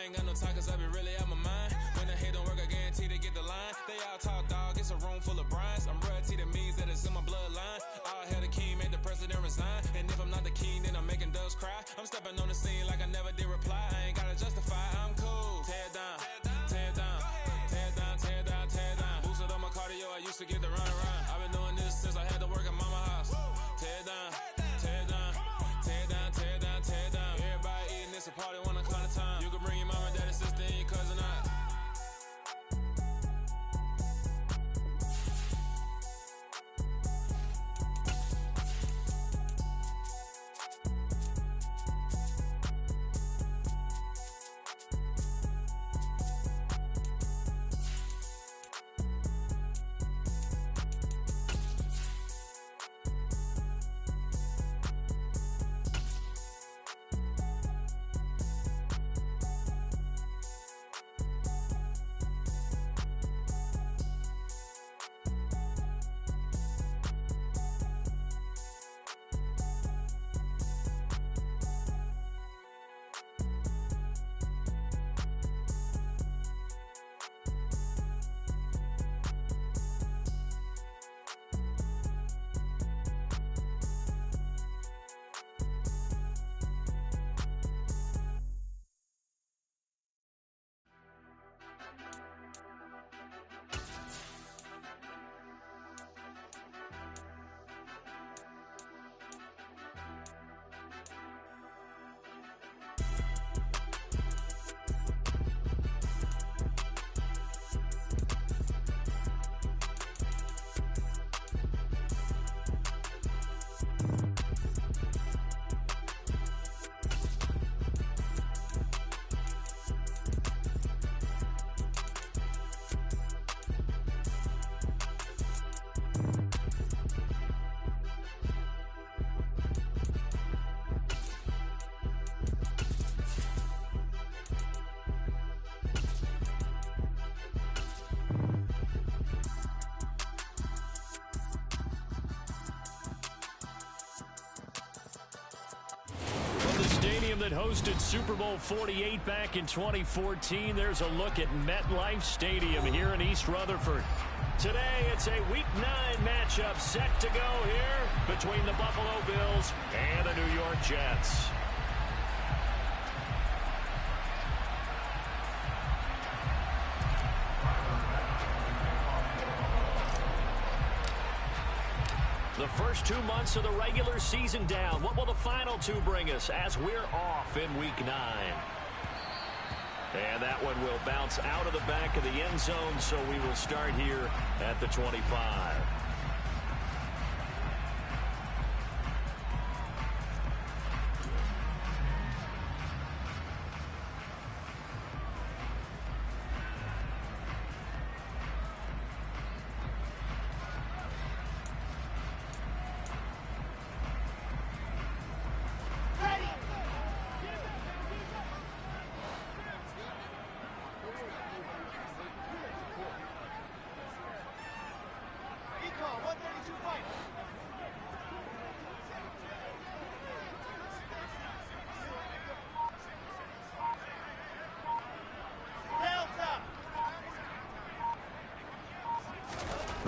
I ain't got no time cause I be really out my mind. When the hate don't work, I guarantee they get the line. They all talk dog, it's a room full of brines. I'm royalty, that means that it's in my bloodline. All hell the king, made the president resign. And if I'm not the king, then I'm making doves cry. I'm stepping on the scene like I never did reply. I ain't gotta justify, I'm cool. Tear it down, tear it down, tear it down, tear it down, tear it down. Boosted on my cardio, I used to get the run around. I've been doing this since I had to work at mama house. Tear it down, tear it down, tear it down, tear it down, tear it down. Everybody eating, it's a party, one o'clock of time. You can bring your mama, daddy, sister, and your cousin out. Stadium that hosted Super Bowl 48 back in 2014. There's a look at MetLife Stadium here in East Rutherford. Today, it's a Week 9 matchup set to go here between the Buffalo Bills and the New York Jets. The first 2 months of the regular season down. What will the final 2 bring us as we're off in Week 9? And that one will bounce out of the back of the end zone, so we will start here at the 25.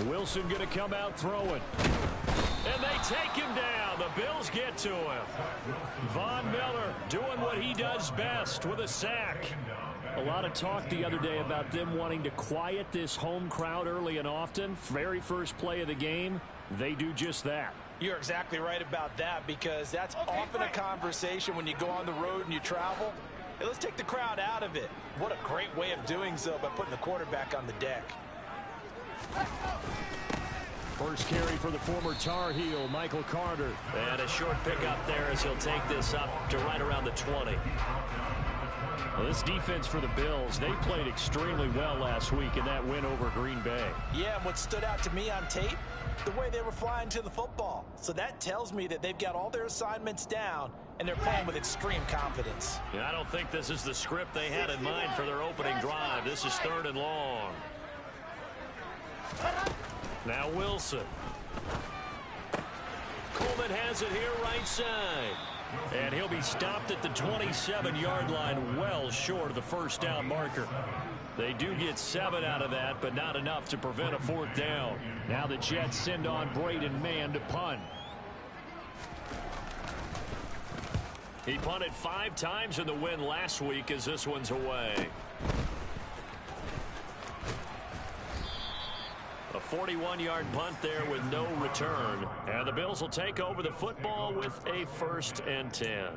Wilson going to come out throwing. And they take him down. The Bills get to him. Von Miller doing what he does best with a sack. A lot of talk the other day about them wanting to quiet this home crowd early and often. Very first play of the game, they do just that. You're exactly right about that, because that's often a conversation when you go on the road and you travel. Hey, let's take the crowd out of it. What a great way of doing so by putting the quarterback on the deck. First carry for the former Tar Heel, Michael Carter. And a short pickup there as he'll take this up to right around the 20. Well, this defense for the Bills, they played extremely well last week in that win over Green Bay. Yeah, and what stood out to me on tape, the way they were flying to the football. So that tells me that they've got all their assignments down, and they're playing with extreme confidence. Yeah, I don't think this is the script they had in mind for their opening drive. This is 3rd and long. Now Wilson. Coleman has it here right side. And he'll be stopped at the 27-yard line, well short of the first down marker. They do get 7 out of that, but not enough to prevent a 4th down. Now the Jets send on Braden Mann to punt. He punted 5 times in the win last week as this one's away. A 41-yard punt there with no return. And the Bills will take over the football with a 1st and 10.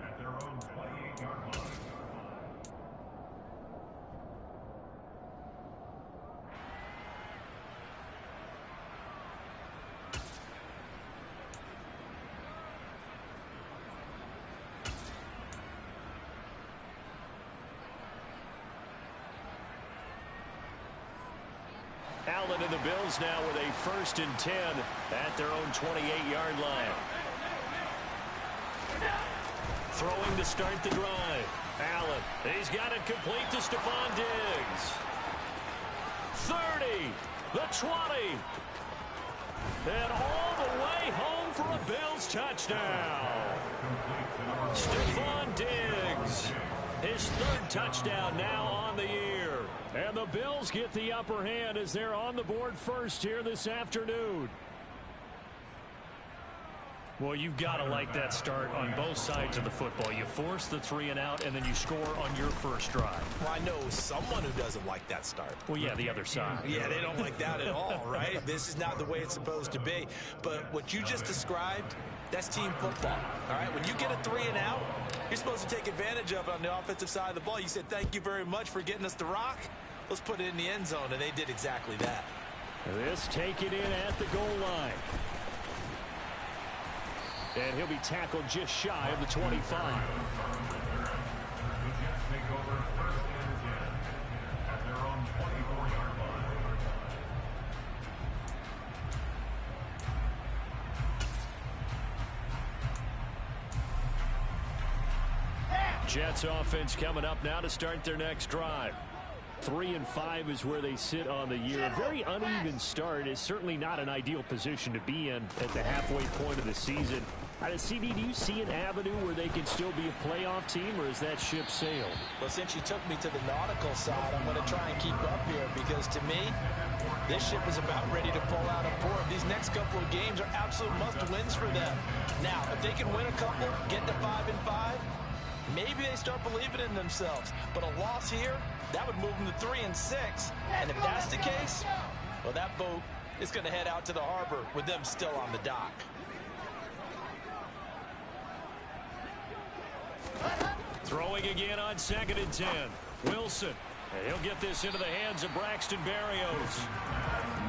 Allen and the Bills now with a 1st and 10 at their own 28-yard line. Throwing to start the drive. Allen, he's got it complete to Stephon Diggs. 30, the 20, and all the way home for a Bills touchdown. Stephon Diggs, his 3rd touchdown now on the year. And the Bills get the upper hand as they're on the board first here this afternoon. Well, you've got to like that start on both sides of the football. You force the 3 and out, and then you score on your first drive. Well, I know someone who doesn't like that start. Well, yeah, the other side. Yeah, they don't like that at all, right? This is not the way it's supposed to be. But what you just described, that's team football, all right? When you get a 3 and out, you're supposed to take advantage of it on the offensive side of the ball. You said, thank you very much for getting us the rock. Let's put it in the end zone, and they did exactly that. This taken in at the goal line. And he'll be tackled just shy of the 25. Jets offense coming up now to start their next drive. 3 and 5 is where they sit on the year. A very uneven start is certainly not an ideal position to be in at the halfway point of the season. CD, do you see an avenue where they can still be a playoff team, or is that ship sailed? Well, since you took me to the nautical side, I'm going to try and keep up here because, to me, this ship is about ready to pull out of port. These next couple of games are absolute must-wins for them. Now, if they can win a couple, get to 5 and 5, maybe they start believing in themselves. But a loss here, that would move them to 3 and 6. And if that's the case, well, that boat is going to head out to the harbor with them still on the dock. Throwing again on 2nd and 10. Wilson. And he'll get this into the hands of Braxton Berrios.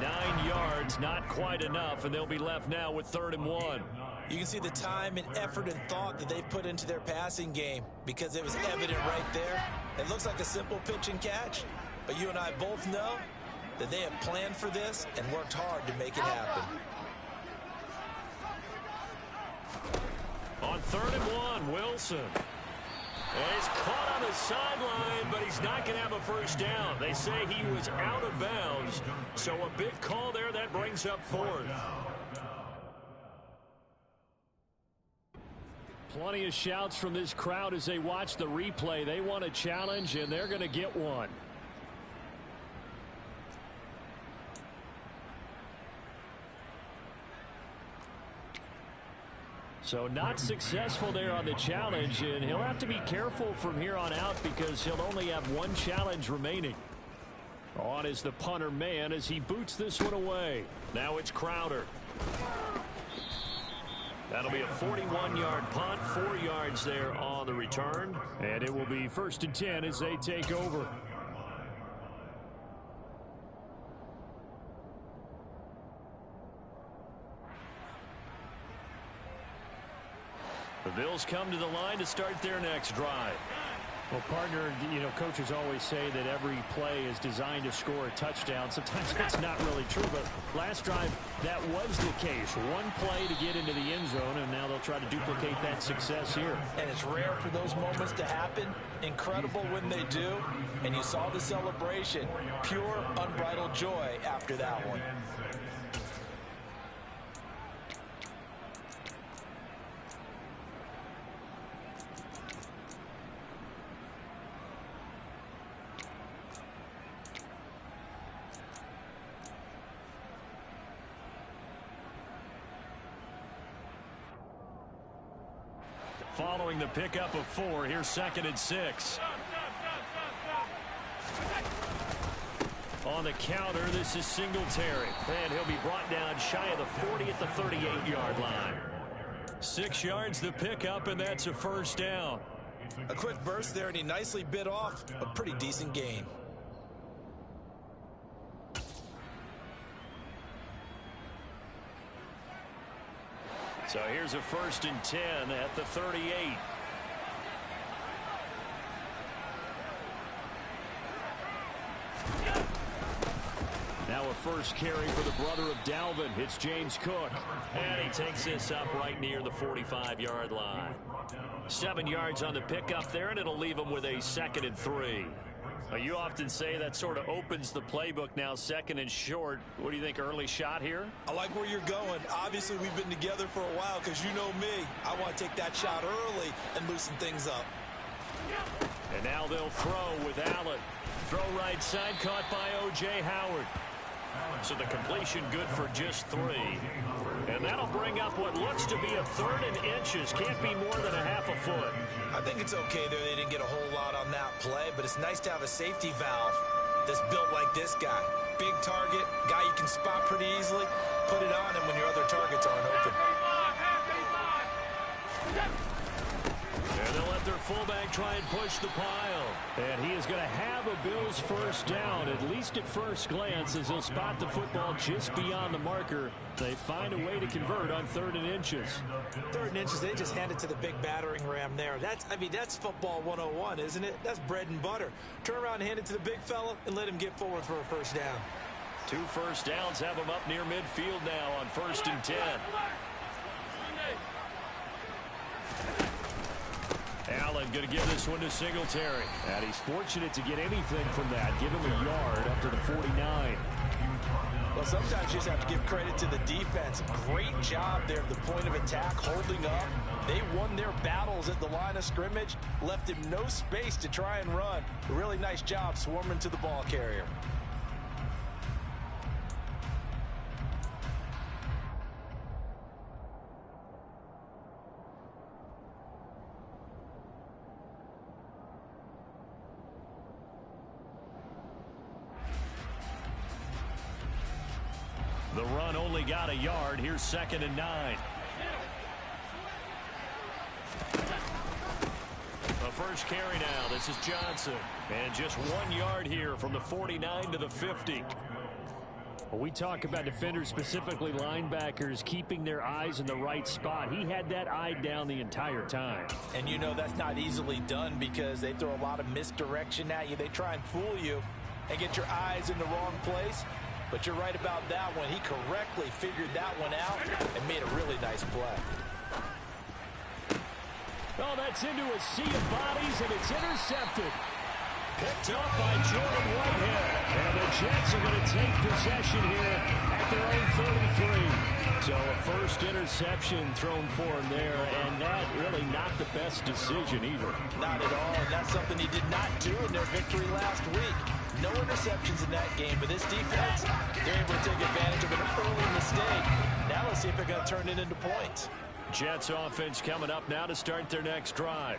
9 yards, not quite enough, and they'll be left now with 3rd and 1. You can see the time and effort and thought that they put into their passing game because it was evident right there. It looks like a simple pitch and catch, but you and I both know that they have planned for this and worked hard to make it happen. On 3rd and 1, Wilson. And he's caught on the sideline, but he's not going to have a first down. They say he was out of bounds, so a big call there that brings up 4th. Plenty of shouts from this crowd as they watch the replay. They want a challenge, and they're going to get one. So not successful there on the challenge, and he'll have to be careful from here on out because he'll only have 1 challenge remaining. On is the punter man as he boots this one away. Now it's Crowder. That'll be a 41-yard punt, 4 yards there on the return. And it will be 1st and 10 as they take over. The Bills come to the line to start their next drive. Well, partner, coaches always say that every play is designed to score a touchdown. Sometimes that's not really true, but last drive, that was the case. 1 play to get into the end zone, and now they'll try to duplicate that success here. And it's rare for those moments to happen. Incredible when they do. And you saw the celebration. Pure, unbridled joy after that one. following the pickup of 4. Here's 2nd and 6. On the counter, this is Singletary. And he'll be brought down shy of the 40 at the 38-yard line. 6 yards the pickup, and that's a first down. A quick burst there, and he nicely bit off a pretty decent gain. So here's a 1st and 10 at the 38. Now a first carry for the brother of Dalvin. It's James Cook. And he takes this up right near the 45-yard line. 7 yards on the pickup there, and it'll leave him with a 2nd and 3. You often say that sort of opens the playbook now, 2nd and short. What do you think, early shot here? I like where you're going. Obviously, we've been together for a while because you know me. I want to take that shot early and loosen things up. And now they'll throw with Allen. Throw right side, caught by O.J. Howard. So the completion good for just 3. And that'll bring up what looks to be a 3rd and inches. Can't be more than a half a foot. I think it's okay there. They didn't get a whole lot on that play, but it's nice to have a safety valve that's built like this guy. Big target, guy you can spot pretty easily. Put it on him when your other targets aren't open. And they'll let their fullback try and push the pile. And he is going to have a Bills first down, at least at first glance, as he'll spot the football just beyond the marker. They find a way to convert on 3rd and inches. 3rd and inches, they just hand it to the big battering ram there. That's football 101, isn't it? That's bread and butter. Turn around and hand it to the big fella and let him get forward for a first down. 2 first downs have him up near midfield now on 1st and 10. Allen going to give this one to Singletary. And he's fortunate to get anything from that. Give him a yard up to the 49. Well, sometimes you just have to give credit to the defense. Great job there at the point of attack, holding up. They won their battles at the line of scrimmage, left him no space to try and run. A really nice job swarming to the ball carrier. The run only got a yard. Here's 2nd and 9. The first carry now. This is Johnson. And just 1 yard here from the 49 to the 50. When we talk about defenders, specifically linebackers, keeping their eyes in the right spot, he had that eye down the entire time. And you know that's not easily done because they throw a lot of misdirection at you. They try and fool you and get your eyes in the wrong place. But you're right about that one. He correctly figured that one out and made a really nice play. Oh, that's into a sea of bodies, and it's intercepted. Picked up by Jordan Whitehead. And the Jets are going to take possession here at their own 33. So a first interception thrown for him there, and that really not the best decision either. Not at all, and that's something he did not do in their victory last week. No interceptions in that game, but this defense, they're able to take advantage of an early mistake. Now let's see if they're going to turn it into points. Jets offense coming up now to start their next drive.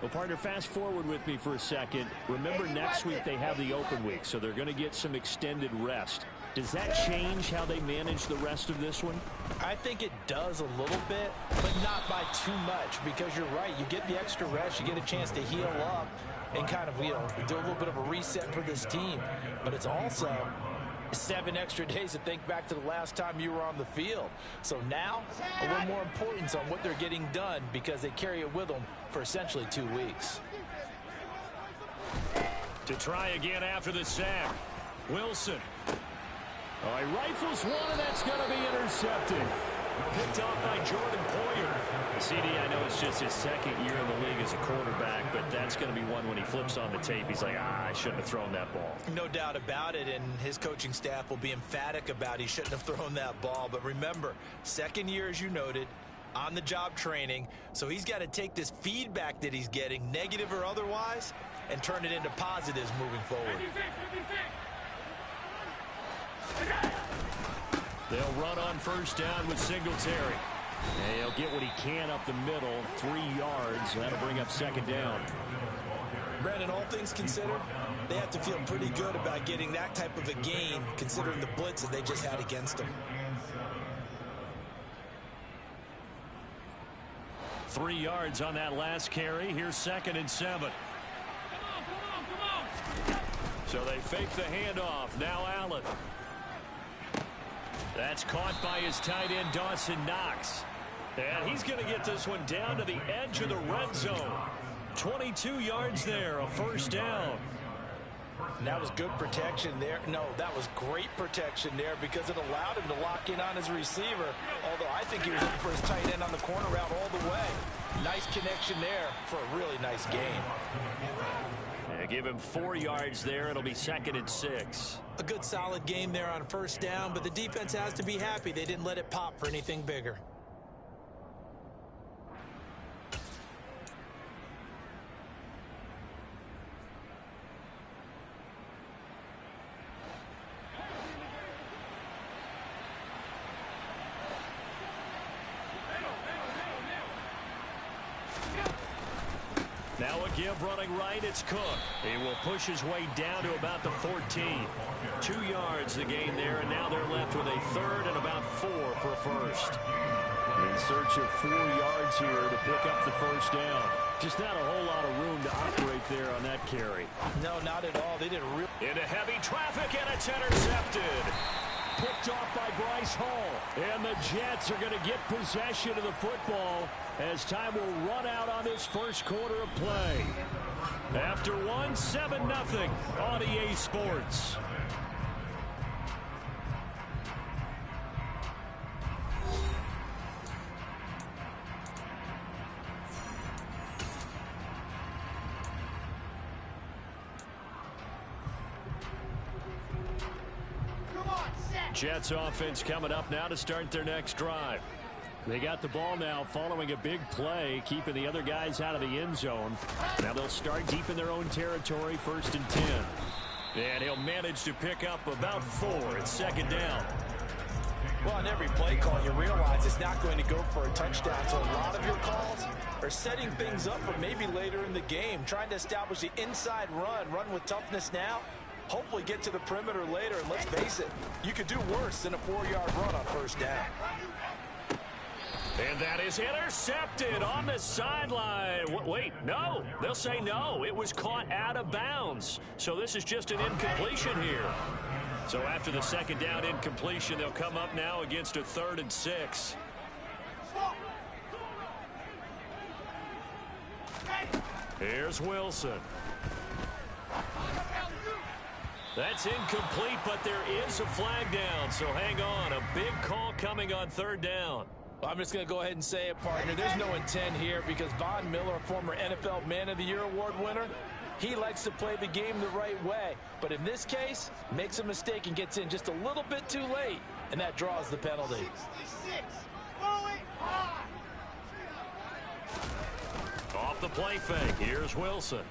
Well, partner, fast forward with me for a second. Remember, next week they have the open week, so they're going to get some extended rest. Does that change how they manage the rest of this one? I think it does a little bit, but not by too much, because you're right. You get the extra rest, you get a chance to heal up and kind of, do a little bit of a reset for this team. But it's also 7 extra days to think back to the last time you were on the field. So now, a little more importance on what they're getting done because they carry it with them for essentially 2 weeks. To try again after the sack, Wilson. Oh, he rifles one, and that's going to be intercepted. Picked off by Jordan Poyer. CD, I know it's just his 2nd year in the league as a quarterback, but that's going to be one when he flips on the tape. He's like, I shouldn't have thrown that ball. No doubt about it, and his coaching staff will be emphatic about he shouldn't have thrown that ball. But remember, 2nd year, as you noted, on-the-job training, so he's got to take this feedback that he's getting, negative or otherwise, and turn it into positives moving forward. They'll run on first down with Singletary. And he'll get what he can up the middle, 3 yards. That'll bring up second down. Brandon, all things considered, they have to feel pretty good about getting that type of a gain, considering the blitz that they just had against them. 3 yards on that last carry. Here's 2nd and 7. So they fake the handoff. Now Allen. That's caught by his tight end, Dawson Knox. And he's going to get this one down to the edge of the red zone. 22 yards there, a first down. That was good protection there. No, that was great protection there because it allowed him to lock in on his receiver. Although I think he was looking for his tight end on the corner route all the way. Nice connection there for a really nice game. Yeah, give him 4 yards there. It'll be 2nd and 6. A good solid game there on first down, but the defense has to be happy they didn't let it pop for anything bigger. Now a give running right, it's Cook. He will push his way down to about the 14. 2 yards the gain there, and now they're left with a 3rd and about 4 for a first. In search of 4 yards here to pick up the first down. Just not a whole lot of room to operate there on that carry. No, not at all. They did real. Into heavy traffic, and it's intercepted. Picked off by Bryce Hall. And the Jets are going to get possession of the football as time will run out on this first quarter of play. After 1, 7-0 on EA Sports. Jets offense coming up now to start their next drive. They got the ball now following a big play, keeping the other guys out of the end zone. Now they'll start deep in their own territory, 1st and 10. And he'll manage to pick up about 4. It's 2nd down. Well, on every play call, you realize it's not going to go for a touchdown. So a lot of your calls are setting things up for maybe later in the game, trying to establish the inside run with toughness now. Hopefully get to the perimeter later, and let's face it, you could do worse than a 4-yard run on first down. And that is intercepted on the sideline. Wait, no. They'll say no. It was caught out of bounds. So this is just an incompletion here. So after the 2nd down incompletion, they'll come up now against a 3rd and 6. Here's Wilson. That's incomplete, but there is a flag down, so hang on. A big call coming on 3rd down. Well, I'm just going to go ahead and say it, partner. There's no intent here because Von Miller, former NFL Man of the Year award winner, he likes to play the game the right way. But in this case, makes a mistake and gets in just a little bit too late, and that draws the penalty. 66, going high. Off the play fake, here's Wilson.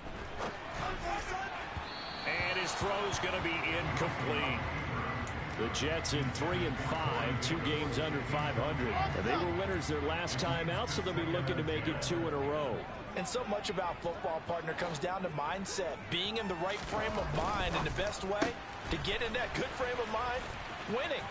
And his throw's going to be incomplete. The Jets in 3 and 5, 2 games under 500. And they were winners their last time out, so they'll be looking to make it 2 in a row. And so much about football, partner, comes down to mindset. Being in the right frame of mind, and the best way to get in that good frame of mind, winning.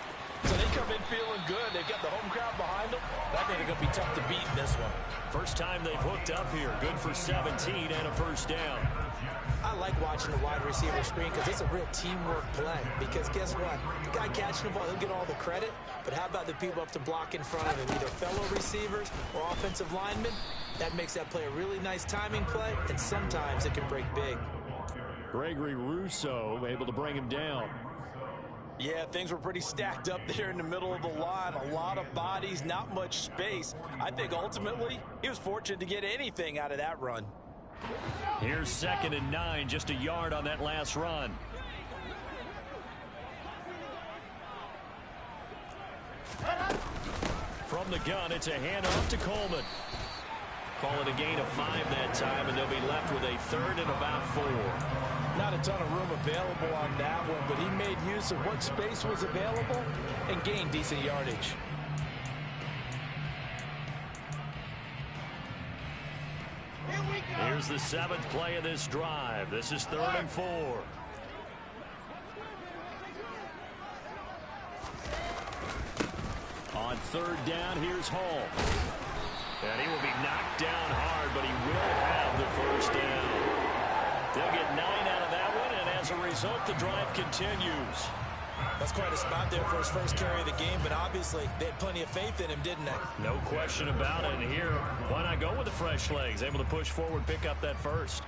So they come in feeling good. They've got the home crowd behind them. I think they're going to be tough to beat in this one. First time they've hooked up here. Good for 17 and a first down. I like watching the wide receiver screen because it's a real teamwork play. Because guess what? The guy catching the ball, he'll get all the credit. But how about the people up to block in front of him, either fellow receivers or offensive linemen? That makes that play a really nice timing play, and sometimes it can break big. Gregory Rousseau able to bring him down. Yeah, things were pretty stacked up there in the middle of the line. A lot of bodies, not much space. I think ultimately he was fortunate to get anything out of that run. Here's 2nd and 9, just a yard on that last run. From the gun, it's a handoff to Coleman. Call it a gain of 5 that time, and they'll be left with a 3rd and about 4. Not a ton of room available on that one, but he made use of what space was available and gained decent yardage. Here's the 7th play of this drive. This is 3rd and 4. On 3rd down, here's Hall. And he will be knocked down hard, but he will have the first down. They'll get 9 out of that one, and as a result, the drive continues. That's quite a spot there for his first carry of the game, but obviously they had plenty of faith in him, didn't they? No question about it. And here, why not go with the fresh legs? Able to push forward, pick up that first.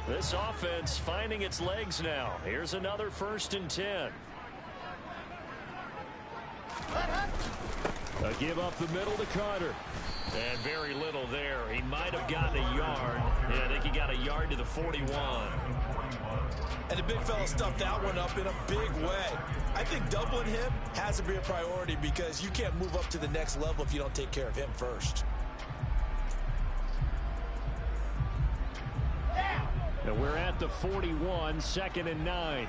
This offense finding its legs now. Here's another 1st and 10. A give up the middle to Carter. And very little there. He might have gotten a yard. Yeah, I think he got a yard to the 41. And the big fella stuffed that one up in a big way. I think doubling him has to be a priority because you can't move up to the next level if you don't take care of him first. And we're at the 41, 2nd and 9.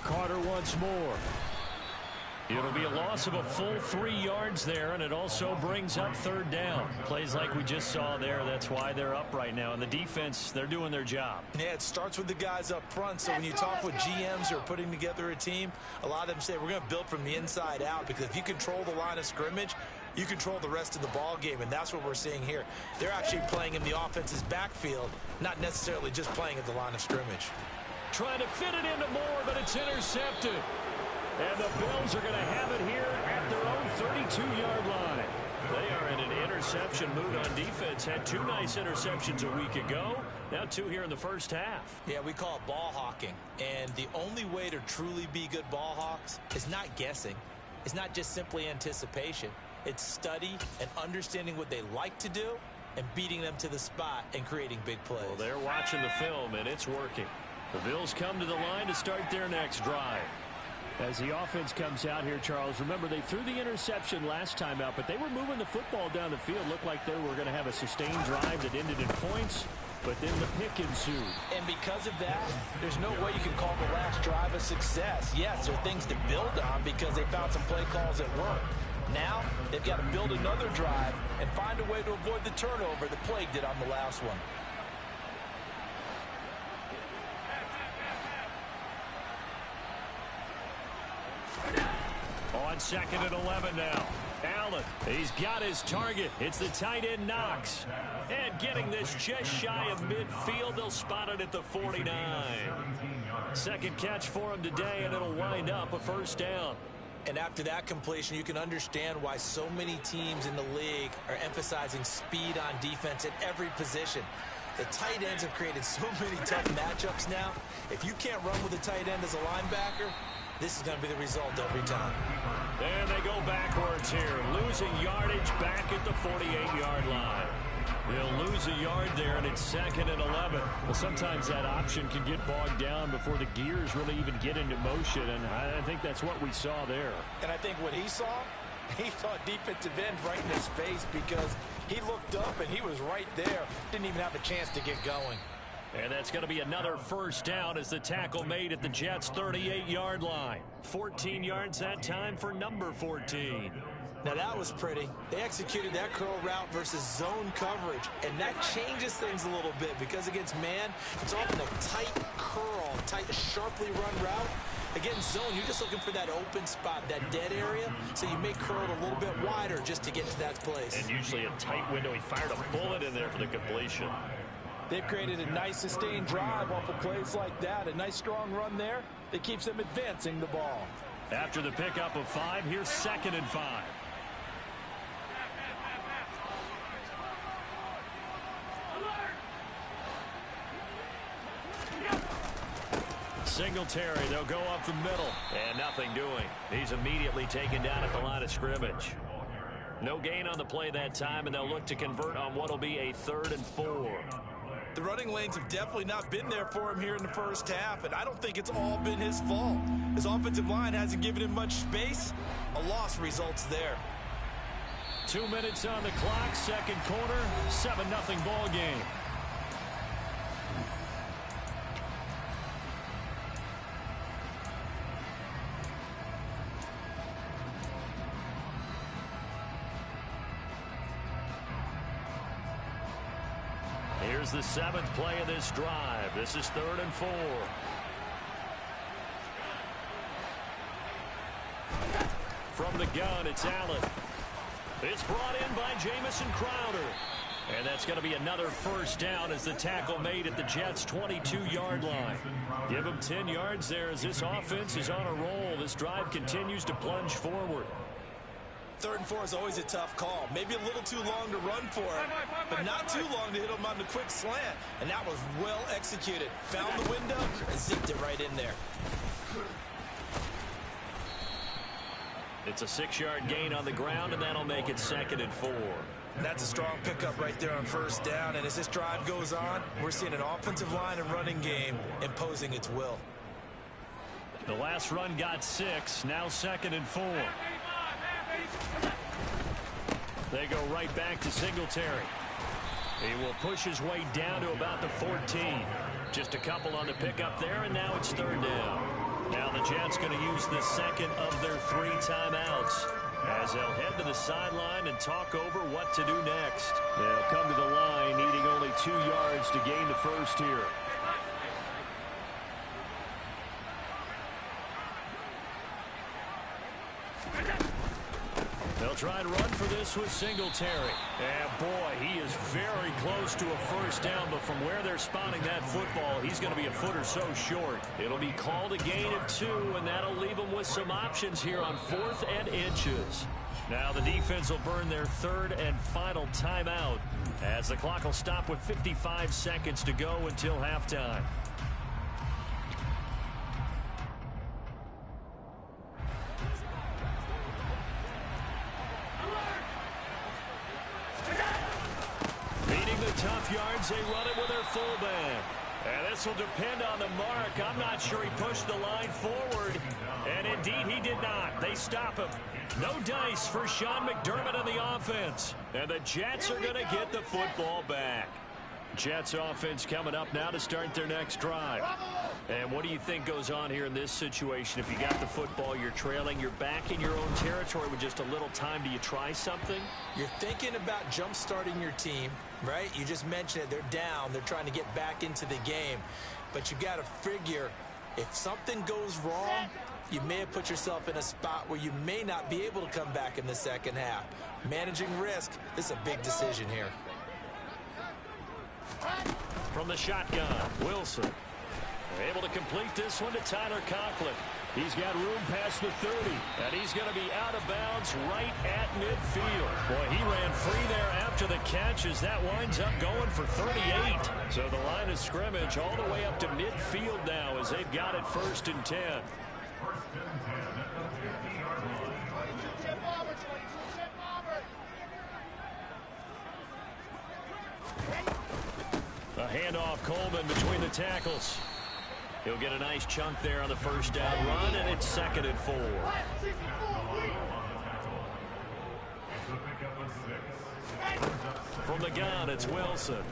Carter once more. It'll be a loss of a full 3 yards there, and it also brings up 3rd down. Plays like we just saw there, that's why they're up right now. And the defense, they're doing their job. Yeah, it starts with the guys up front. So when you talk with GMs who are putting together a team, a lot of them say we're going to build from the inside out, because if you control the line of scrimmage, you control the rest of the ball game, and that's what we're seeing here. They're actually playing in the offense's backfield, not necessarily just playing at the line of scrimmage. Trying to fit it into Moore, but it's intercepted. And the Bills are going to have it here at their own 32-yard line. They are in an interception mood on defense. Had 2 nice interceptions a week ago. Now 2 here in the first half. Yeah, we call it ball hawking. And the only way to truly be good ball hawks is not guessing. It's not just simply anticipation. It's study and understanding what they like to do and beating them to the spot and creating big plays. Well, they're watching the film, and it's working. The Bills come to the line to start their next drive. As the offense comes out here, Charles, remember they threw the interception last time out, but they were moving the football down the field. Looked like they were going to have a sustained drive that ended in points, but then the pick ensued. And because of that, there's no way you can call the last drive a success. Yes, there are things to build on because they found some play calls that work. Now, they've got to build another drive and find a way to avoid the turnover that plagued it on the last one. On 2nd and 11 now. Allen, he's got his target. It's the tight end Knox. And getting this just shy of midfield, they'll spot it at the 49. 2nd catch for him today, and it'll wind up a 1st down. And after that completion, you can understand why so many teams in the league are emphasizing speed on defense at every position. The tight ends have created so many tough matchups now. If you can't run with a tight end as a linebacker, this is going to be the result every time. And they go backwards here, losing yardage back at the 48-yard line. They'll lose a yard there, and it's 2nd and 11. Well, sometimes that option can get bogged down before the gears really even get into motion, and I think that's what we saw there. And I think what he saw defensive end right in his face because he looked up and he was right there. Didn't even have a chance to get going. And that's going to be another 1st down as the tackle made at the Jets' 38-yard line. 14 yards that time for number 14. Now that was pretty. They executed that curl route versus zone coverage, and that changes things a little bit because against man, it's often a tight curl, tight, sharply run route. Against zone, you're just looking for that open spot, that dead area, so you may curl it a little bit wider just to get to that place. And usually a tight window. He fired a bullet in there for the completion. They've created a nice sustained drive off of plays like that. A nice strong run there that keeps them advancing the ball. After the pickup of 5, here's 2nd and 5. Singletary, they'll go up the middle. And nothing doing. He's immediately taken down at the line of scrimmage. No gain on the play that time, and they'll look to convert on what will be a 3rd and 4. The running lanes have definitely not been there for him here in the first half, and I don't think it's all been his fault. His offensive line hasn't given him much space. A loss results there. 2 minutes on the clock, 2nd quarter, 7-0 ball game. Here's the 7th play of this drive. This is 3rd and 4. From the gun, it's Allen. It's brought in by Jamison Crowder. And that's going to be another first down as the tackle made at the Jets' 22-yard line. Give them 10 yards there as this offense is on a roll. This drive continues to plunge forward. 3rd and 4 is always a tough call. Maybe a little too long to run for it, but not too long to hit him on the quick slant. And that was well executed. Found the window and zipped it right in there. It's a 6-yard gain on the ground, and that'll make it 2nd and 4. And that's a strong pickup right there on first down. And as this drive goes on, we're seeing an offensive line and running game imposing its will. The last run got 6. Now 2nd and 4. They go right back to Singletary. He will push his way down to about the 14. Just a couple on the pickup there, and now it's 3rd down. Now the Jets going to use the second of their 3 timeouts as they'll head to the sideline and talk over what to do next. They'll come to the line needing only 2 yards to gain the first here. They'll try and run for this with Singletary. And boy, he is very close to a first down, but from where they're spotting that football, he's going to be a foot or so short. It'll be called a gain of 2, and that'll leave them with some options here on 4th and inches. Now the defense will burn their 3rd and final timeout as the clock will stop with 55 seconds to go until halftime. Tough yards, they run it with their fullback. And this will depend on the mark. I'm not sure he pushed the line forward. And indeed, he did not. They stop him. No dice for Sean McDermott and the offense. And the Jets are going to get the football back. Jets offense coming up now to start their next drive. And what do you think goes on here in this situation? If you got the football, you're trailing, you're back in your own territory with just a little time. Do you try something? You're thinking about jump-starting your team, right? You just mentioned it. They're down. They're trying to get back into the game. But you got to figure if something goes wrong, you may have put yourself in a spot where you may not be able to come back in the second half. Managing risk, this is a big decision here. From the shotgun, Wilson. Able to complete this one to Tyler Conklin. He's got room past the 30, and he's going to be out of bounds right at midfield. Boy, he ran free there after the catch as that winds up going for 38. So the line of scrimmage all the way up to midfield now as they've got it 1st and 10. A handoff, Coleman between the tackles. He'll get a nice chunk there on the first down run, and it's 2nd and 4. From the gun, it's Wilson.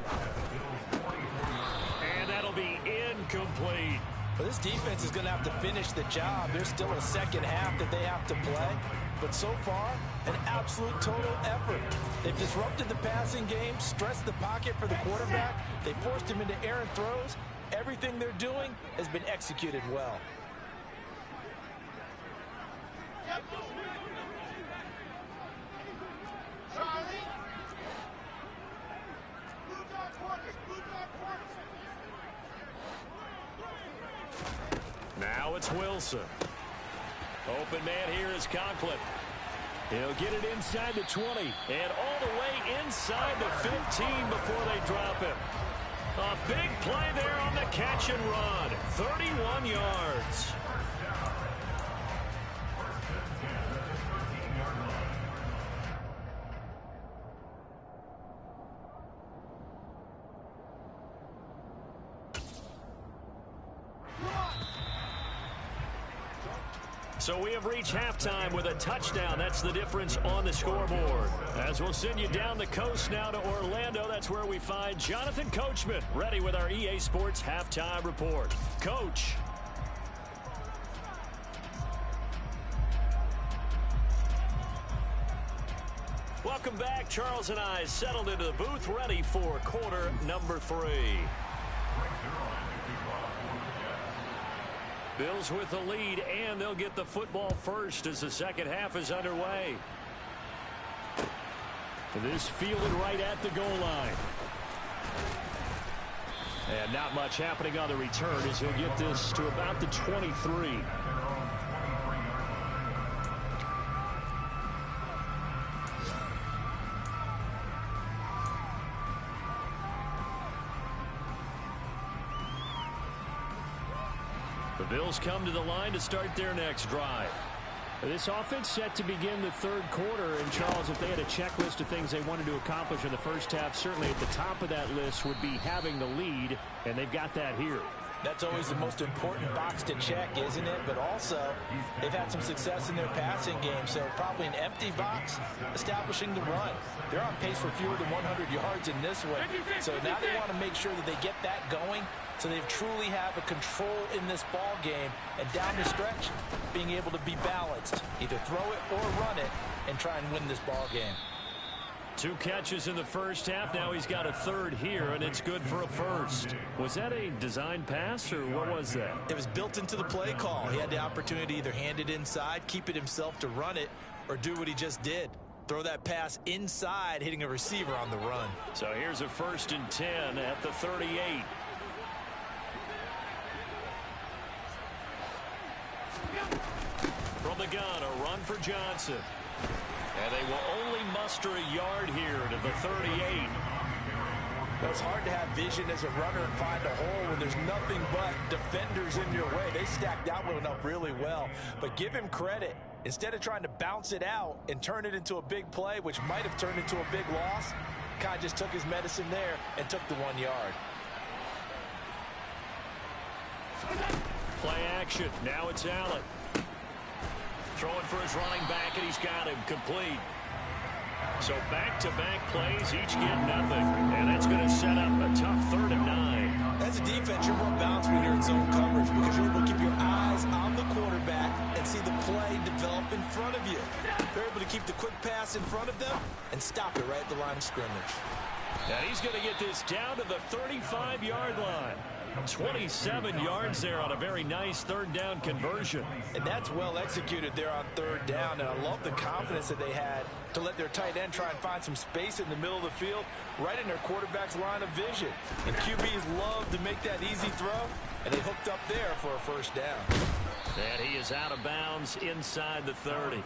And that'll be incomplete. Well, this defense is going to have to finish the job. There's still a second half that they have to play. But so far, an absolute total effort. They've disrupted the passing game, stressed the pocket for the quarterback. They forced him into errant throws. Everything they're doing has been executed well. Now it's Wilson. Open man here is Conklin. He'll get it inside the 20 and all the way inside the 15 before they drop him. A big play there on the catch and run. 31 yards. So we have reached halftime with a touchdown. That's the difference on the scoreboard. As we'll send you down the coast now to Orlando, that's where we find Jonathan Coachman, ready with our EA Sports Halftime Report. Coach. Welcome back. Charles and I settled into the booth, ready for quarter number 3. Bills with the lead, and they'll get the football first as the second half is underway. This fielded right at the goal line. And not much happening on the return as he'll get this to about the 23. The Bills come to the line to start their next drive. This offense set to begin the third quarter. And, Charles, if they had a checklist of things they wanted to accomplish in the first half, certainly at the top of that list would be having the lead, and they've got that here. That's always the most important box to check, isn't it? But also, they've had some success in their passing game, so probably an empty box, establishing the run. They're on pace for fewer than 100 yards in this one. So now they want to make sure that they get that going so they truly have a control in this ball game, and down the stretch, being able to be balanced. Either throw it or run it and try and win this ball game. 2 catches in the first half. Now he's got a third here, and it's good for a first. Was that a design pass, or what was that? It was built into the play call. He had the opportunity to either hand it inside, keep it himself to run it, or do what he just did. Throw that pass inside, hitting a receiver on the run. So here's a 1st and 10 at the 38. From the gun, a run for Johnson. And they will only muster a yard here to the 38. Well, it's hard to have vision as a runner and find a hole when there's nothing but defenders in your way. They stacked that one up really well. But give him credit. Instead of trying to bounce it out and turn it into a big play, which might have turned into a big loss, Kai just took his medicine there and took the 1 yard. Play action. Now it's Allen. Throwing for his running back, and he's got him complete. So back-to-back plays, each get nothing. And that's going to set up a tough 3rd and 9. As a defense, you're more balanced when you're in zone coverage because you're able to keep your eyes on the quarterback and see the play develop in front of you. They're able to keep the quick pass in front of them and stop it right at the line of scrimmage. And he's going to get this down to the 35-yard line. 27 yards there on a very nice 3rd down conversion. And that's well executed there on 3rd down. And I love the confidence that they had to let their tight end try and find some space in the middle of the field, right in their quarterback's line of vision. And QBs love to make that easy throw, and they hooked up there for a 1st down. And he is out of bounds inside the 30.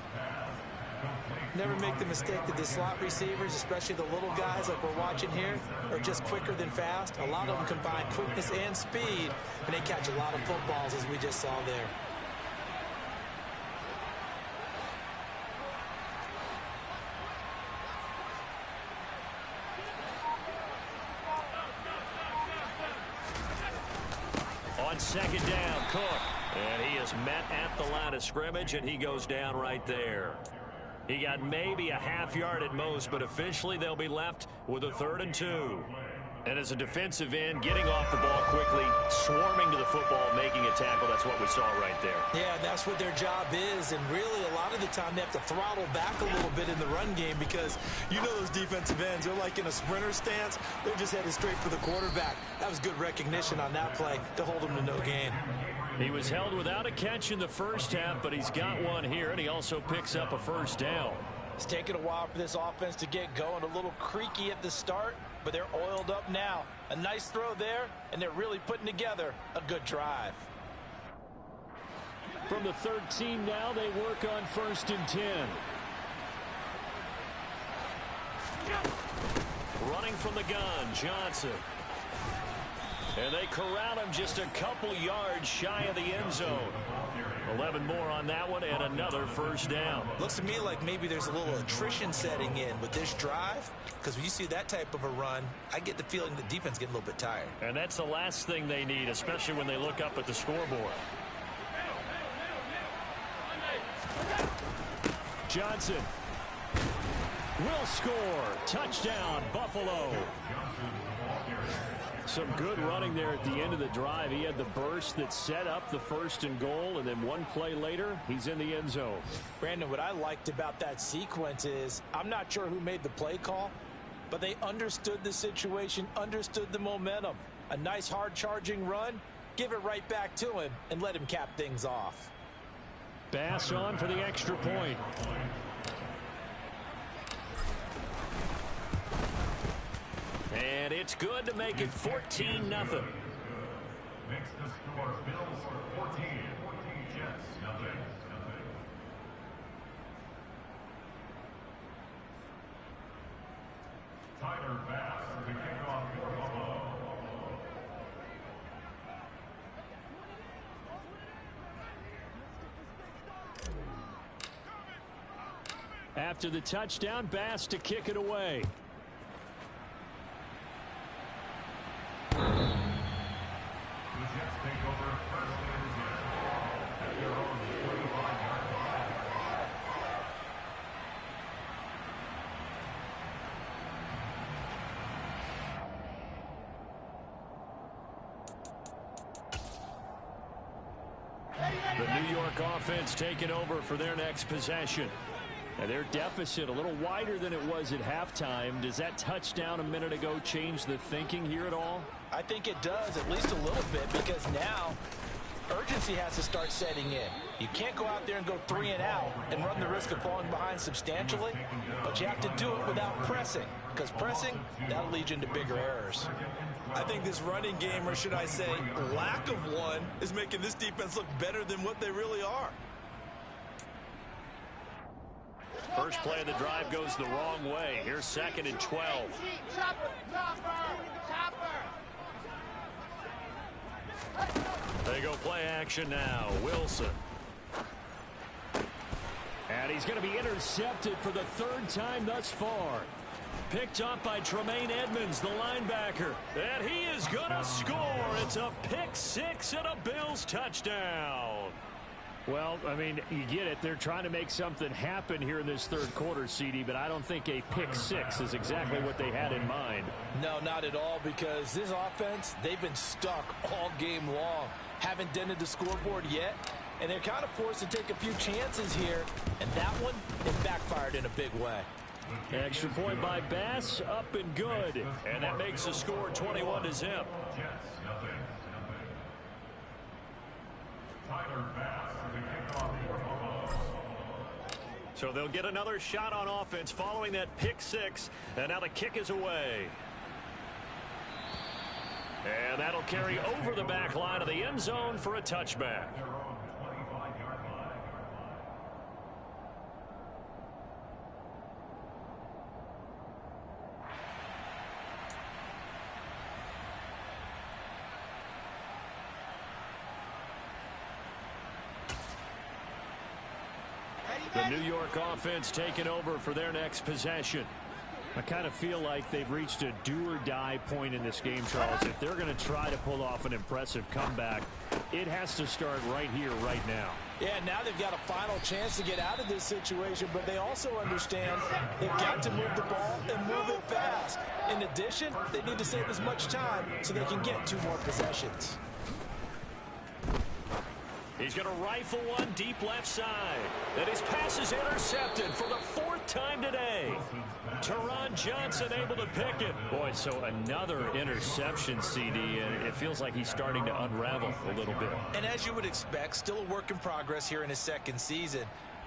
Never make the mistake that the slot receivers, especially the little guys like we're watching here, are just quicker than fast. A lot of them combine quickness and speed, and they catch a lot of footballs, as we just saw there. On 2nd down, Cook. And he is met at the line of scrimmage, and he goes down right there. He got maybe a half yard at most, but officially they'll be left with a 3rd and 2. And as a defensive end, getting off the ball quickly, swarming to the football, making a tackle, that's what we saw right there. Yeah, that's what their job is, and really a lot of the time they have to throttle back a little bit in the run game because you know those defensive ends, they're like in a sprinter stance. They're just headed straight for the quarterback. That was good recognition on that play to hold them to no gain. He was held without a catch in the first half, but he's got one here, and he also picks up a 1st down. It's taken a while for this offense to get going. A little creaky at the start, but they're oiled up now. A nice throw there, and they're really putting together a good drive. From the 13 now, they work on 1st and 10. Running from the gun, Johnson. And they corral him just a couple yards shy of the end zone. 11 more on that one, and another 1st down. Looks to me like maybe there's a little attrition setting in with this drive, because when you see that type of a run, I get the feeling the defense getting a little bit tired. And that's the last thing they need, especially when they look up at the scoreboard. Johnson will score. Touchdown, Buffalo. Some good running there at the end of the drive. He had the burst that set up the 1st and goal, and then one play later, he's in the end zone. Brandon, what I liked about that sequence is I'm not sure who made the play call, but they understood the situation, understood the momentum. A nice hard-charging run, give it right back to him, and let him cap things off. Bass on for the extra point. And it's good to make it 14-0. Makes the score Bills 14, Jets nothing. Tyler Bass to kick off for Buffalo. After the touchdown, Bass to kick it away. The Jets take over first and 10 at their own 45-yard line. The New York offense taking over for their next possession. Now their deficit a little wider than it was at halftime. Does that touchdown a minute ago change the thinking here at all? I think it does, at least a little bit, because now urgency has to start setting in. You can't go out there and go 3 and out and run the risk of falling behind substantially, but you have to do it without pressing, because pressing, that'll lead you into bigger errors. I think this running game, or should I say lack of one, is making this defense look better than what they really are. First play of the drive goes the wrong way. Here's 2nd and 12. They go play action now. Wilson. And he's going to be intercepted for the 3rd time thus far. Picked up by Tremaine Edmonds, the linebacker. And he is going to score. It's a pick-6 and a Bills touchdown. Well, I mean, you get it. They're trying to make something happen here in this 3rd quarter, CD, but I don't think a pick-6 is exactly what they had in mind. No, not at all, because this offense, they've been stuck all game long. Haven't dented the scoreboard yet, and they're kind of forced to take a few chances here, and that one, it backfired in a big way. Extra point by Bass, up and good. And that makes the score 21-0. Jets nothing. Tyler Bass to kick off for Buffalo. So they'll get another shot on offense following that pick-6, and now the kick is away. And that'll carry over the back line of the end zone for a touchback. The New York offense taking over for their next possession. I kind of feel like they've reached a do-or-die point in this game, Charles. If they're going to try to pull off an impressive comeback, it has to start right here, right now. Yeah, now they've got a final chance to get out of this situation, but they also understand they've got to move the ball and move it fast. In addition, they need to save as much time so they can get 2 more possessions. He's going to rifle one deep left side. And his pass is intercepted for the 4th time today. Teron Johnson able to pick it. Boy, so another interception, CD, and it feels like he's starting to unravel a little bit. And as you would expect, still a work in progress here in his 2nd season.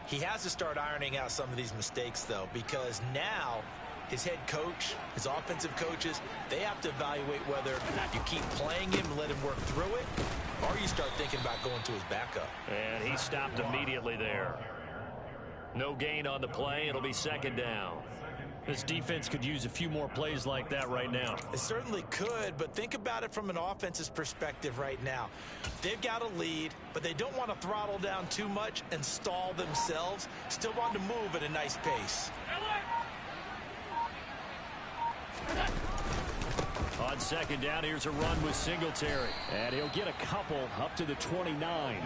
He has to start ironing out some of these mistakes, though, because now his head coach, his offensive coaches, they have to evaluate whether you keep playing him and let him work through it, or you start thinking about going to his backup. And he stopped immediately there. No gain on the play. It'll be 2nd down. This defense could use a few more plays like that right now. It certainly could, but think about it from an offense's perspective right now. They've got a lead, but they don't want to throttle down too much and stall themselves. Still want to move at a nice pace. On second down, here's a run with Singletary. And he'll get a couple up to the 29.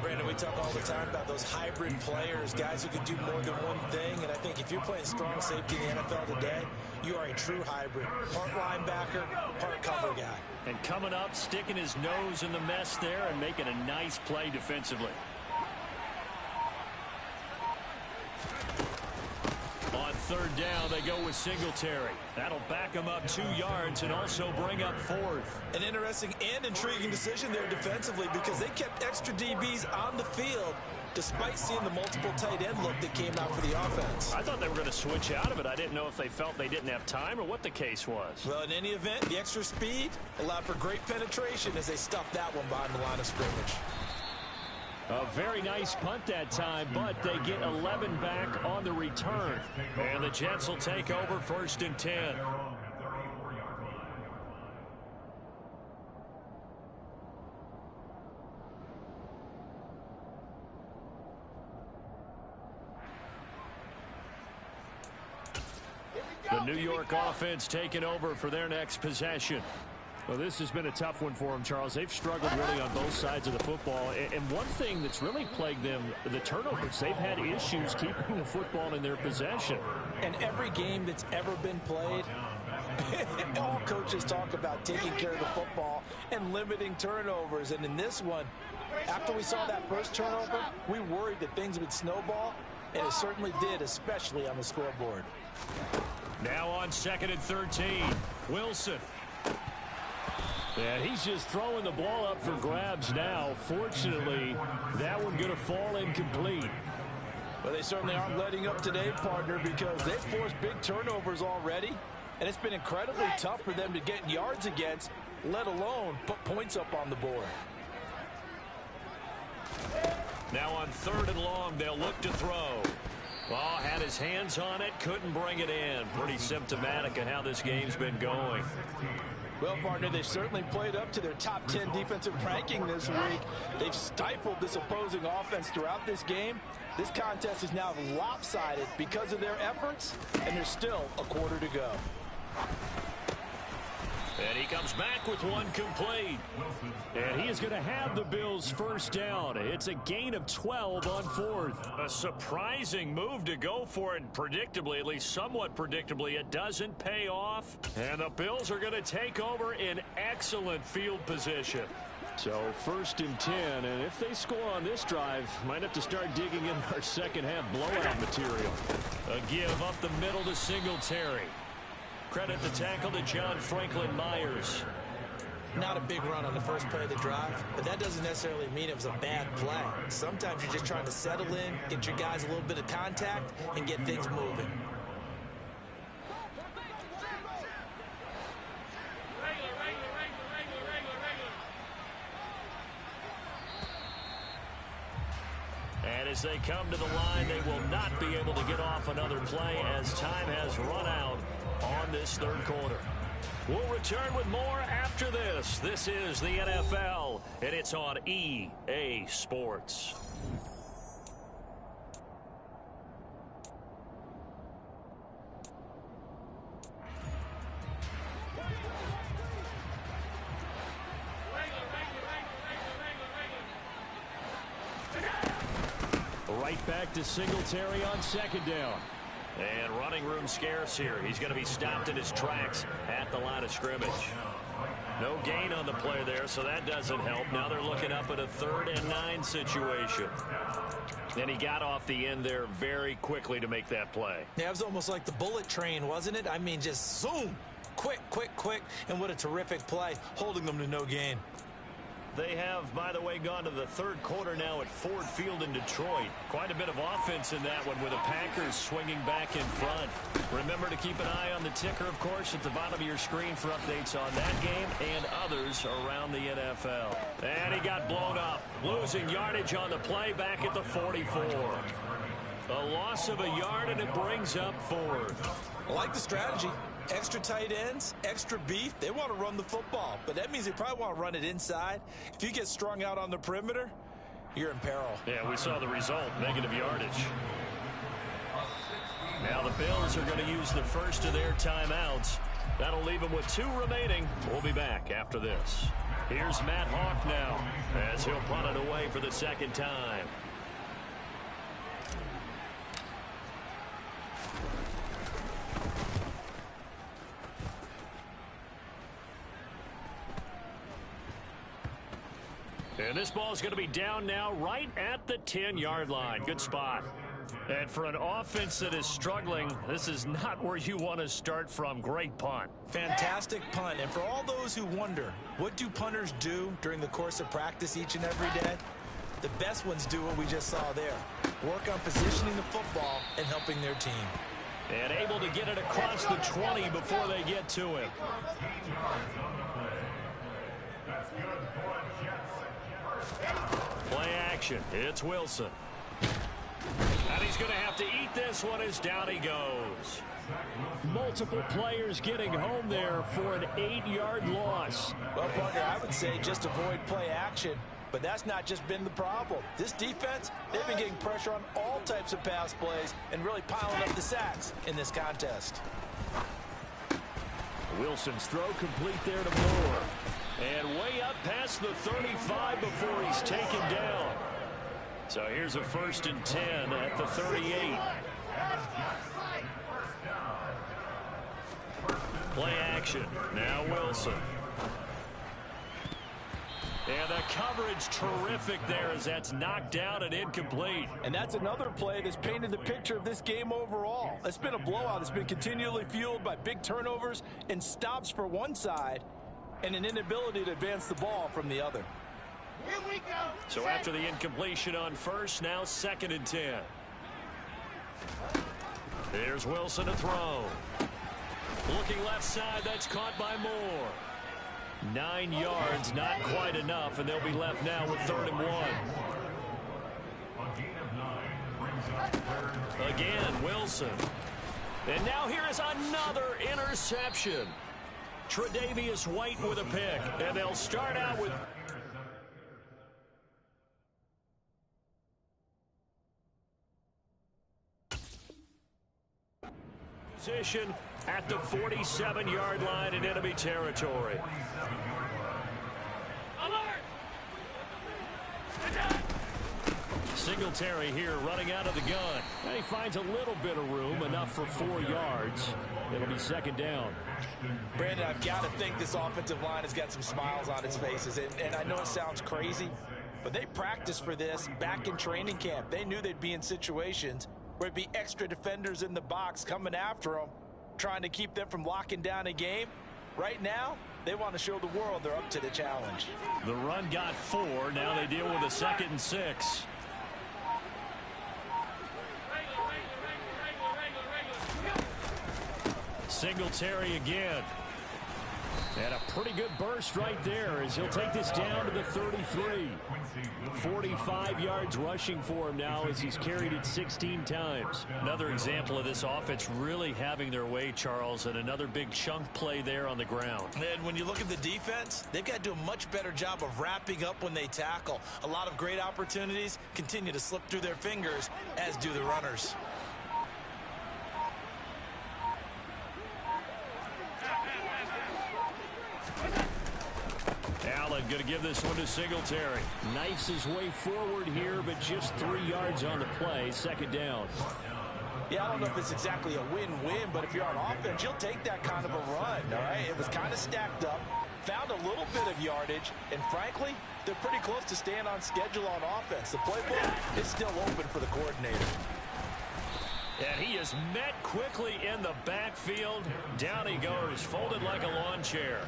Brandon, we talk all the time about those hybrid players, guys who can do more than one thing. And I think if you're playing strong safety in the NFL today, you are a true hybrid. Part linebacker, part cover guy. And coming up, sticking his nose in the mess there and making a nice play defensively. On third down, they go with Singletary. That'll back him up 2 yards and also bring up fourth. An interesting and intriguing decision there defensively because they kept extra DBs on the field despite seeing the multiple tight end look that came out for the offense. I thought they were going to switch out of it. I didn't know if they felt they didn't have time or what the case was. Well, in any event, the extra speed allowed for great penetration as they stuffed that one behind the line of scrimmage. A very nice punt that time, but they get 11 back on the return. And the Jets will take over 1st and 10. The New York offense taking over for their next possession. Well, this has been a tough one for them, Charles. They've struggled really on both sides of the football. And one thing that's really plagued them, the turnovers. They've had issues keeping the football in their possession. And every game that's ever been played, all coaches talk about taking care of the football and limiting turnovers. And in this one, after we saw that first turnover, we worried that things would snowball, and it certainly did, especially on the scoreboard. Now on 2nd and 13, Wilson. And he's just throwing the ball up for grabs now. Fortunately, that one going to fall incomplete. Well, they certainly aren't letting up today, partner, because they've forced big turnovers already, and it's been incredibly tough for them to get yards against, let alone put points up on the board. Now on 3rd and long, they'll look to throw. Ball had his hands on it, couldn't bring it in. Pretty symptomatic of how this game's been going. Well, partner, they've certainly played up to their top 10 defensive ranking this week. They've stifled this opposing offense throughout this game. This contest is now lopsided because of their efforts, and there's still a quarter to go. And he comes back with one complete. And he is going to have the Bills' first down. It's a gain of 12 on 4th. A surprising move to go for it. Predictably, at least somewhat predictably, it doesn't pay off. And the Bills are going to take over in excellent field position. So 1st and 10, and if they score on this drive, might have to start digging in our second half blowout material. A give up the middle to Singletary. Credit the tackle to John Franklin Myers. Not a big run on the first play of the drive, but that doesn't necessarily mean it was a bad play. Sometimes you're just trying to settle in, get your guys a little bit of contact, and get things moving. And as they come to the line, they will not be able to get off another play as time has run out on this 3rd quarter. We'll return with more after this. This is the NFL, and it's on EA Sports. Right back to Singletary on 2nd down. And running room scarce here. He's going to be stopped in his tracks at the line of scrimmage. No gain on the play there, so that doesn't help. Now they're looking up at a 3rd and 9 situation. And he got off the end there very quickly to make that play. Yeah, it was almost like the bullet train, wasn't it? I mean, just zoom. Quick, quick, quick. And what a terrific play, holding them to no gain. They have, by the way, gone to the 3rd quarter now at Ford Field in Detroit. Quite a bit of offense in that one with the Packers swinging back in front. Remember to keep an eye on the ticker, of course, at the bottom of your screen for updates on that game and others around the NFL. And he got blown up, losing yardage on the play back at the 44. A loss of a yard, and it brings up 4th. I like the strategy. Extra tight ends, extra beef. They want to run the football, but that means they probably want to run it inside. If you get strung out on the perimeter, you're in peril. Yeah, we saw the result, negative yardage. Now the Bills are going to use the first of their timeouts. That'll leave him with 2 remaining. We'll be back after this. Here's Matt Hawk now as he'll punt it away for the second time. And this ball is going to be down now right at the 10-yard line. Good spot. And for an offense that is struggling, this is not where you want to start from. Great punt. Fantastic punt. And for all those who wonder, what do punters do during the course of practice each and every day? The best ones do what we just saw there. Work on positioning the football and helping their team. And able to get it across the 20 before they get to him. Play action. It's Wilson. And he's going to have to eat this one as down he goes. Multiple players getting home there for an 8-yard loss. Well, partner, I would say just avoid play action. But that's not just been the problem. This defense, they've been getting pressure on all types of pass plays and really piling up the sacks in this contest. Wilson's throw complete there to Moore. And way up past the 35 before he's taken down. So here's a 1st and 10 at the 38. Play action. Now Wilson. And the coverage terrific there as that's knocked down and incomplete. And that's another play that's painted the picture of this game overall. It's been a blowout. It's been continually fueled by big turnovers and stops for one side and an inability to advance the ball from the other. Here we go. So after the incompletion on 1st, now 2nd and 10. Here's Wilson to throw. Looking left side, that's caught by Moore. 9 yards, not quite enough, and they'll be left now with 3rd and 1. Again, Wilson. And now here is another interception. Tre'Davious White with a pick, and they'll start out with position at the 47-yard line in enemy territory. Singletary here running out of the gun. And he finds a little bit of room, enough for 4 yards. It'll be 2nd down. Brandon, I've got to think this offensive line has got some smiles on its faces. And I know it sounds crazy, but they practiced for this back in training camp. They knew they'd be in situations where it'd be extra defenders in the box coming after them, trying to keep them from locking down a game. Right now, they want to show the world they're up to the challenge. The run got 4. Now they deal with a 2nd and 6. Singletary again. And a pretty good burst right there as he'll take this down to the 33. 45 yards rushing for him now as he's carried it 16 times. Another example of this offense really having their way, Charles, and another big chunk play there on the ground. And when you look at the defense, they've got to do a much better job of wrapping up when they tackle. A lot of great opportunities continue to slip through their fingers, as do the runners. Allen going to give this one to Singletary. Knifes his way forward here, but just 3 yards on the play. 2nd down. Yeah, I don't know if it's exactly a win-win, but if you're on offense, you'll take that kind of a run, all right? It was kind of stacked up, found a little bit of yardage, and frankly, they're pretty close to staying on schedule on offense. The playbook is still open for the coordinator. And he is met quickly in the backfield. Down he goes, folded like a lawn chair.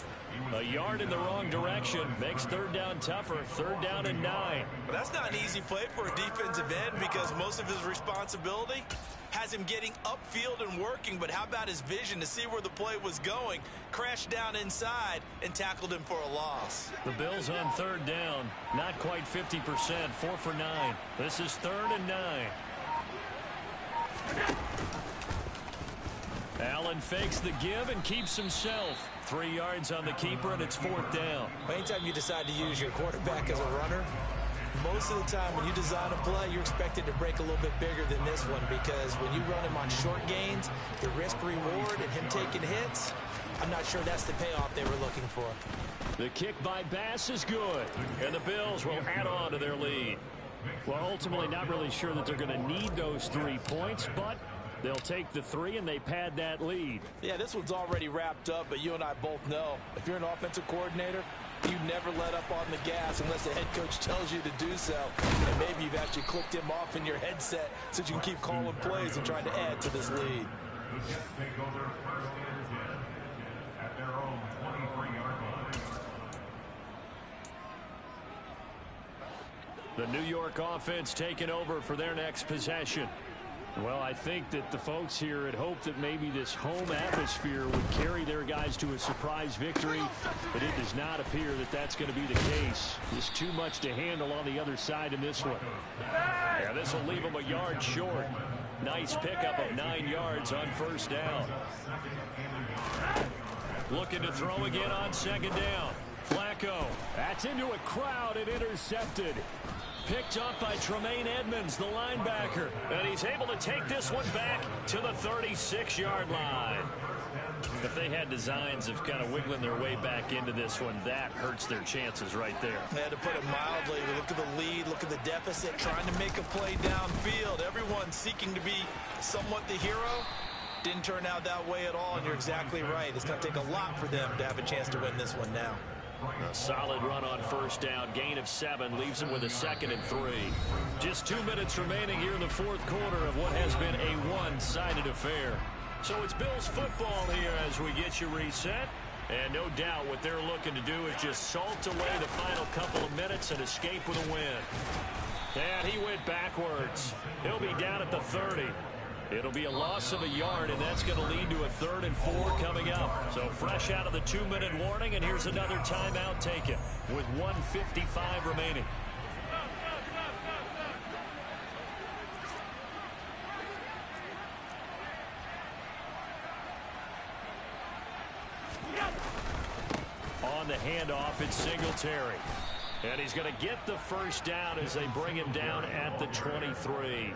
A yard in the wrong direction makes 3rd down tougher. 3rd down and 9. But that's not an easy play for a defensive end because most of his responsibility has him getting upfield and working. But how about his vision to see where the play was going? Crashed down inside and tackled him for a loss. The Bills on 3rd down. Not quite 50%. 4 for 9. This is 3rd and 9. Allen fakes the give and keeps himself. 3 yards on the keeper, and it's 4th down. Anytime you decide to use your quarterback as a runner, most of the time when you design a play, you're expected to break a little bit bigger than this one because when you run him on short gains, the risk-reward and him taking hits, I'm not sure that's the payoff they were looking for. The kick by Bass is good, and the Bills will add on to their lead. Well, ultimately not really sure that they're going to need those 3 points, but they'll take the 3 and they pad that lead. Yeah, this one's already wrapped up, but you and I both know if you're an offensive coordinator, you never let up on the gas unless the head coach tells you to do so. And maybe you've actually clicked him off in your headset so you can keep calling plays and trying to add to this lead. The Jets take over first and 10 at their own 23-yard line. The New York offense taking over for their next possession. Well, I think that the folks here had hoped that maybe this home atmosphere would carry their guys to a surprise victory, but it does not appear that that's going to be the case. There's too much to handle on the other side in this one. Yeah, this will leave them a yard short. Nice pickup of 9 yards on first down. Looking to throw again on second down. Flacco. That's into a crowd and intercepted. Picked up by Tremaine Edmonds, the linebacker. And he's able to take this one back to the 36-yard line. If they had designs of kind of wiggling their way back into this one, that hurts their chances right there. They had to put it mildly. Look at the lead, look at the deficit, trying to make a play downfield. Everyone seeking to be somewhat the hero. Didn't turn out that way at all, and you're exactly right. It's going to take a lot for them to have a chance to win this one now. A solid run on first down. Gain of 7 leaves them with a 2nd and 3. Just 2 minutes remaining here in the fourth quarter of what has been a one-sided affair. So it's Bills football here as we get you reset. And no doubt what they're looking to do is just salt away the final couple of minutes and escape with a win. And he went backwards. He'll be down at the 30. It'll be a loss of a yard, and that's going to lead to a 3rd and 4 coming up. So fresh out of the 2-minute warning, and here's another timeout taken with 1:55 remaining. On the handoff, it's Singletary. And he's going to get the first down as they bring him down at the 23.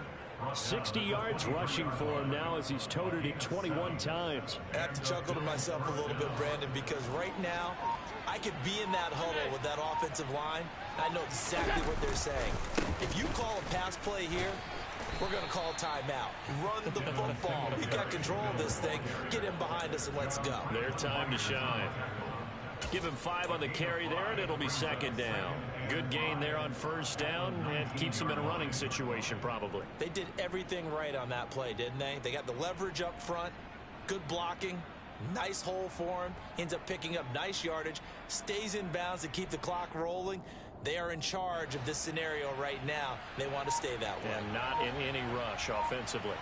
60 yards rushing for him now as he's toted it 21 times. I have to chuckle to myself a little bit, Brandon, because right now I could be in that huddle with that offensive line. I know exactly what they're saying. If you call a pass play here, we're going to call timeout. Run the football. We got control of this thing. Get him behind us and let's go. Their time to shine. Give him 5 on the carry there, and it'll be 2nd down. Good gain there on first down, and keeps him in a running situation probably. They did everything right on that play, didn't they? They got the leverage up front, good blocking, nice hole for him, ends up picking up nice yardage, stays in bounds to keep the clock rolling. They are in charge of this scenario right now. They want to stay that way. And not in any rush offensively.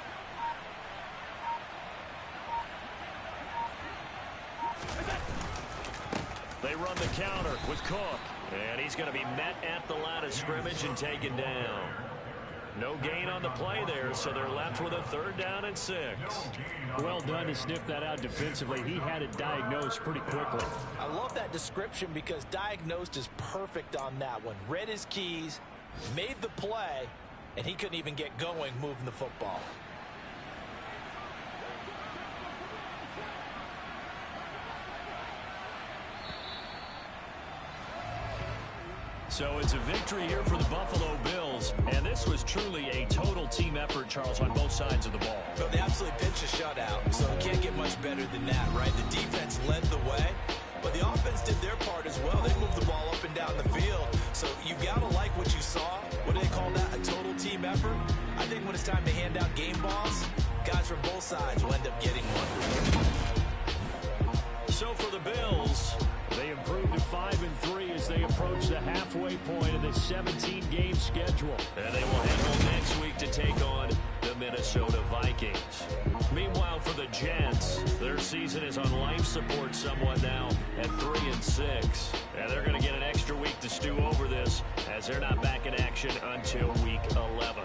They run the counter with Cook. And he's going to be met at the line of scrimmage and taken down. No gain on the play there, so they're left with a 3rd down and 6. Well done to sniff that out defensively. He had it diagnosed pretty quickly. I love that description because diagnosed is perfect on that one. Read his keys, made the play, and he couldn't even get going moving the football. So it's a victory here for the Buffalo Bills, and this was truly a total team effort, Charles, on both sides of the ball. Well, they absolutely pitched a shutout, so it can't get much better than that, right? The defense led the way, but the offense did their part as well. They moved the ball up and down the field, so you've got to like what you saw. What do they call that, a total team effort? I think when it's time to hand out game balls, guys from both sides will end up getting one. So for the Bills, they improved to 5-3 as they approach the halfway point of the 17-game schedule. And they will head home next week to take on the Minnesota Vikings. Meanwhile, for the Jets, their season is on life support somewhat now at 3-6. And they're going to get an extra week to stew over this as they're not back in action until week 11.